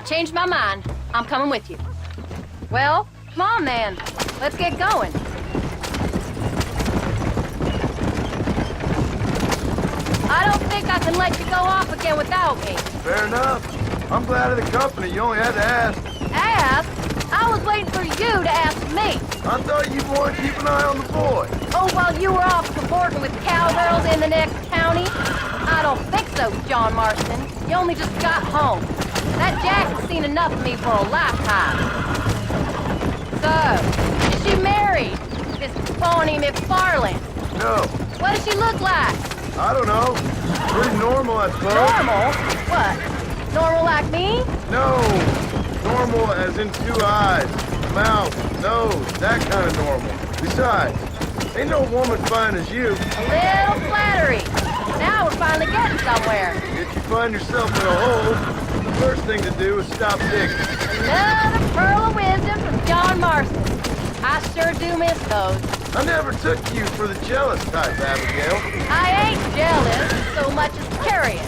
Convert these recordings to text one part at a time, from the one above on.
changed my mind. I'm coming with you. Well, come on then. Let's get going. I don't think I can let you go off again without me. Fair enough. I'm glad of the company. You only had to ask. Ask? I was waiting for you to ask me. I thought you'd want to keep an eye on the boy. Oh, while you were off cavorting with cowgirls in the next county? I don't think so, John Marston. You only just got home. That Jack has seen enough of me for a lifetime. So, is she married? This Bonnie McFarland? No. What does she look like? I don't know. Pretty normal, I suppose. Normal? What? Normal like me? No. Normal as in 2 eyes, mouth, nose, that kind of normal. Besides, ain't no woman fine as you. A little flattery. Now we're finally getting somewhere. If you find yourself in a hole, the first thing to do is stop digging. Another pearl of wisdom from John Marston. I sure do miss those. I never took you for the jealous type, Abigail. I ain't jealous so much as curious.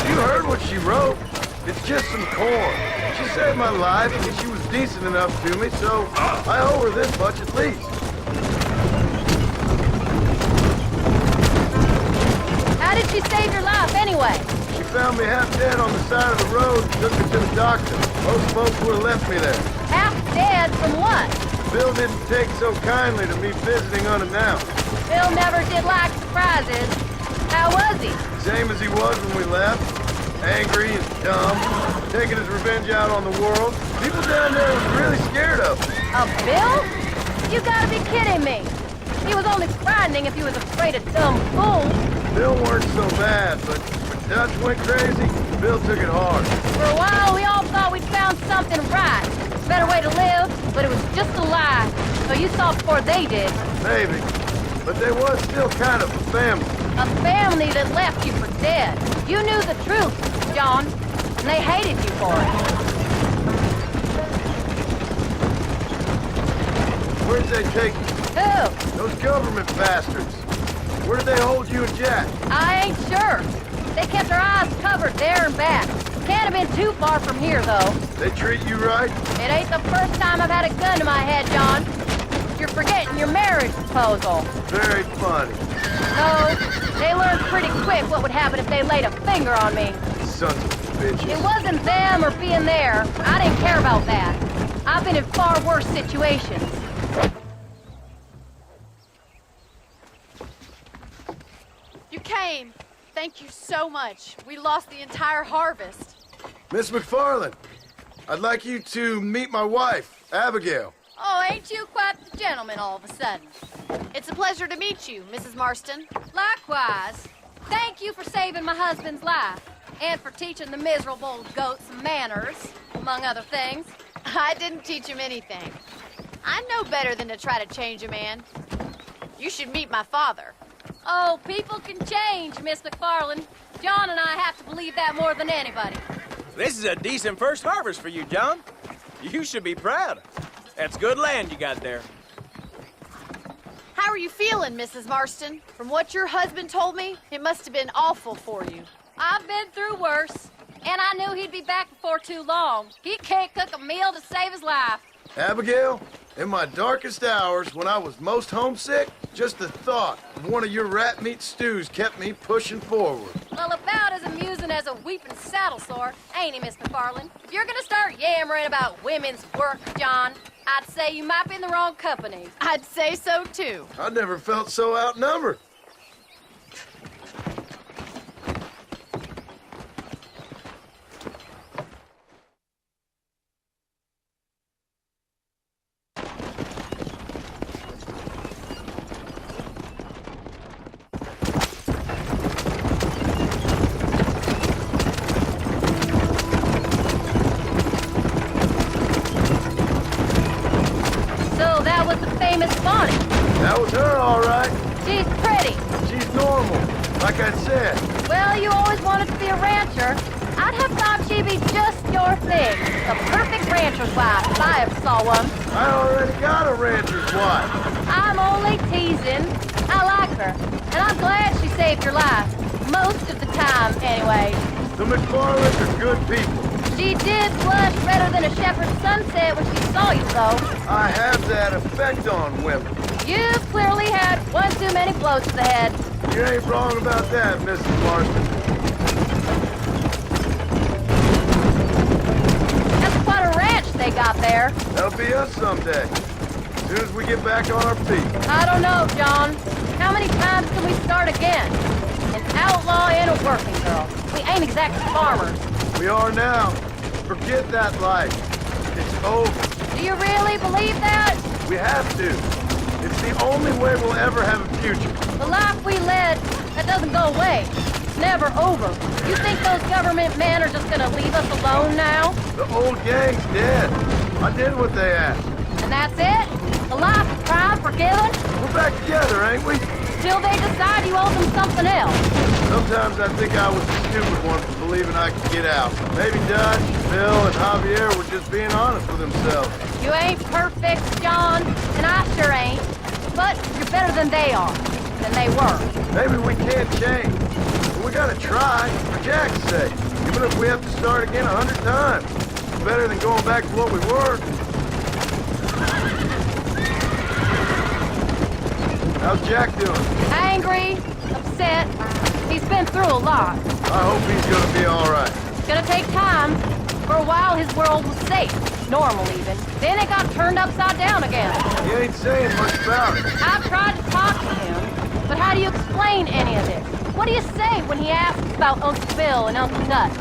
You heard what she wrote. It's just some corn. She saved my life and she was decent enough to me, so I owe her this much at least. How did she save your life anyway? She found me half dead on the side of the road and took me to the doctor. Most folks would have left me there. Half dead from what? Bill didn't take so kindly to me visiting unannounced. Bill never did like surprises. How was he? Same as he was when we left. Angry and dumb, taking his revenge out on the world. People down there was really scared of him. Of Bill? You gotta be kidding me. He was only frightening if he was afraid of dumb fools. Bill weren't so bad, but when Dutch went crazy, Bill took it hard. For a while, we all thought we'd found something right. A better way to live, but it was just a lie. So you saw before they did. Maybe. But they was still kind of a family. A family that left you for dead. You knew the truth, John, and they hated you for it. Where'd they take you? Who? Those government bastards. Where did they hold you and Jack? I ain't sure. They kept our eyes covered there and back. Can't have been too far from here, though. They treat you right? It ain't the first time I've had a gun to my head, John. You're forgetting your marriage proposal. Very funny. No, they learned pretty quick what would happen if they laid a finger on me. Sons of bitches. It wasn't them or being there. I didn't care about that. I've been in far worse situations. You came. Thank you so much. We lost the entire harvest. Miss McFarland, I'd like you to meet my wife, Abigail. Oh, ain't you quite the gentleman all of a sudden? It's a pleasure to meet you, Mrs. Marston. Likewise. Thank you for saving my husband's life. And for teaching the miserable goat some manners, among other things. I didn't teach him anything. I know better than to try to change a man. You should meet my father. Oh, people can change, Miss McFarland. John and I have to believe that more than anybody. This is a decent first harvest for you, John. You should be proud. That's good land you got there. How are you feeling, Mrs. Marston? From what your husband told me, it must have been awful for you. I've been through worse, and I knew he'd be back before too long. He can't cook a meal to save his life. Abigail, in my darkest hours, when I was most homesick, just the thought of one of your rat meat stews kept me pushing forward. Well, about as amusing as a weeping saddle sore, ain't he, Miss McFarland? If you're gonna start yammering about women's work, John, I'd say you might be in the wrong company. I'd say so, too. I never felt so outnumbered. Famous Bonnie. That was her, all right. She's pretty. She's normal, like I said. Well, you always wanted to be a rancher. I'd have thought she'd be just your thing. The perfect rancher's wife, if I ever saw one. I already got a rancher's wife. I'm only teasing. I like her, and I'm glad she saved your life. Most of the time, anyway. The McFarlands are good people. She did blush redder than a shepherd's sunset when she saw you, though. I have that effect on women. You clearly had one too many blows to the head. You ain't wrong about that, Mrs. Marston. That's quite a ranch they got there. That'll be us someday. As soon as we get back on our feet. I don't know, John. How many times can we start again? An outlaw and a working girl. We ain't exactly farmers. We are now. Forget that life. It's over. Do you really believe that? We have to. It's the only way we'll ever have a future. The life we led, that doesn't go away. It's never over. You think those government men are just gonna leave us alone now? The old gang's dead. I did what they asked. And that's it? A life of crime forgiven? We're back together, ain't we? Till they decide you owe them something else. Sometimes I think I was the stupid one for believing I could get out. Maybe Dutch, Bill, and Javier were just being honest with themselves. You ain't perfect, John, and I sure ain't. But you're better than they are, than they were. Maybe we can't change. But we gotta try, for Jack's sake. Even if we have to start again 100 times. It's better than going back to what we were. How's Jack doing? Angry, upset. He's been through a lot. I hope he's gonna be alright. It's gonna take time. For a while, his world was safe. Normal, even. Then it got turned upside down again. He ain't saying much about it. I've tried to talk to him, but how do you explain any of this? What do you say when he asks about Uncle Bill and Uncle Dutch?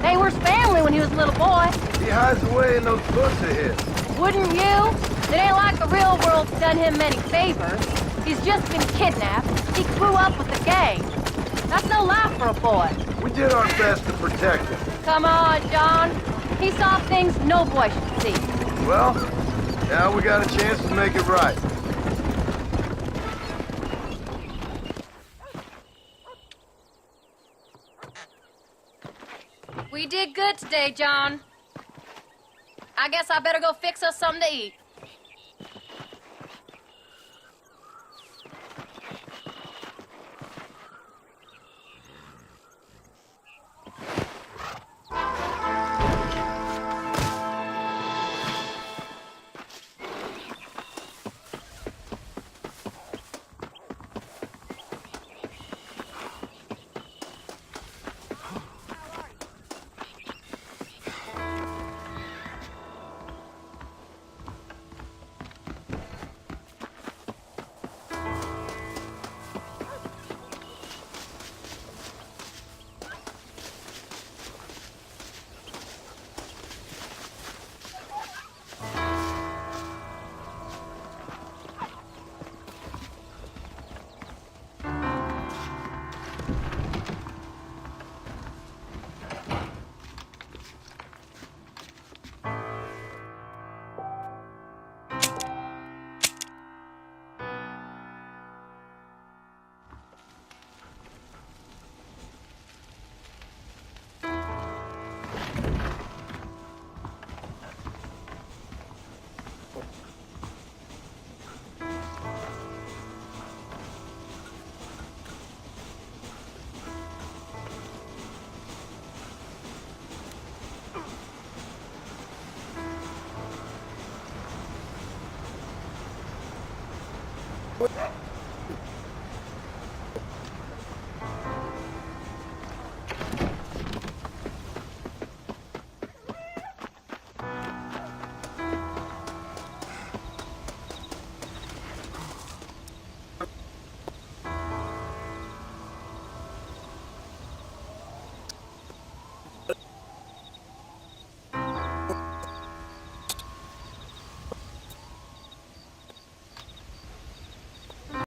They were his family when he was a little boy. He hides away in those books of his. Wouldn't you? It ain't like the real world's done him many favors. He's just been kidnapped. He grew up with the gang. That's no life for a boy. We did our best to protect him. Come on, John. He saw things no boy should see. Well, now we got a chance to make it right. We did good today, John. I guess I better go fix us something to eat.